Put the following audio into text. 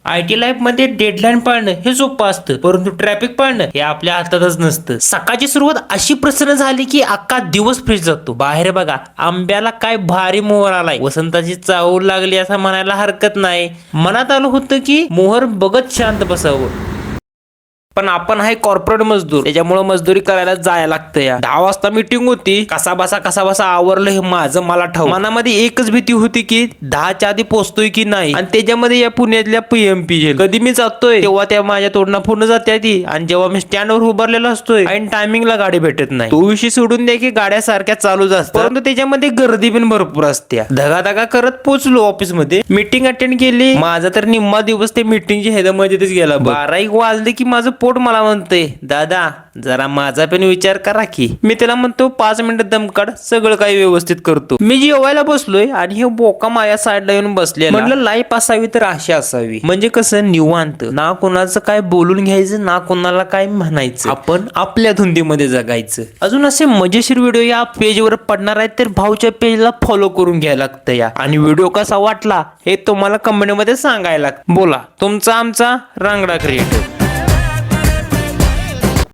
IT life मध्ये deadline पाळणं हे सोपं असतं, परंतु ट्रॅफिक पाळणं हे आपल्या हातातच नसतं. सकाळची सुरुवात अशी प्रसन्न झाली की अख्खा दिवस फ्रेश जातो. बाहेर बघा, आंब्याला काय भारी मोहर आलाय, वसंताची चाहूल लागली असं म्हणायला हरकत नाही. मनात आलं होतं की मोहर बघत शांत बसावं, पण आपण आहे कॉर्पोरेट मजदूर, त्याच्यामुळे मजदुरी करायला जायला लागतं. या 10 वाजता मीटिंग होती. कसा बसा आवरलं हे माझं मला ठाऊक. मनामध्ये एकच भीती होती की 10च्या आधी पोहोचतोय की नाही, आणि त्याच्यामध्ये या पुण्यातल्या पीएमपी कधी मी जातोय तेव्हा त्या माझ्या तोंडना पूर्ण जाते ती, आणि जेव्हा मी स्टँडवर उभारलेलो असतोय आणि टायमिंगला गाडी भेटत नाही. तो विषय सोडून द्या की गाड्या सारख्या चालूच असतात, परंतु त्याच्यामध्ये गर्दी पण भरपूर असते. धगाधगा करत पोहोचलो ऑफिस मध्ये, मीटिंग अटेंड केली. माझा तर निम्मा दिवस ते मीटिंगच्या ह्याच्यामध्येच गेला. 12 वाजले की माझं पोट मला म्हणते, दादा जरा माझा पण विचार करा की. मी त्याला म्हणतो 5 मिनिटं दम काढ, सगळं काही व्यवस्थित करतो. मी जेवायला बसलोय आणि हे बोका माझ्या साईडला येऊन बसले. म्हणलं लाईफ असावी तर अशी असावी, म्हणजे कसं निवांत, ना कोणाचं काय बोलून घ्यायचं, ना कोणाला काय म्हणायचं, आपण आपल्या धुंदीमध्ये जगायचं. अजून असे मजेशीर व्हिडिओ या पेजवर पडणार आहेत, तर भाऊच्या पेजला फॉलो करून घ्यायला लागतं या. आणि व्हिडिओ कसा वाटला हे तुम्हाला कमेंट मध्ये सांगायला. बोला तुमचा आमचा रांगडा क्रिएटर.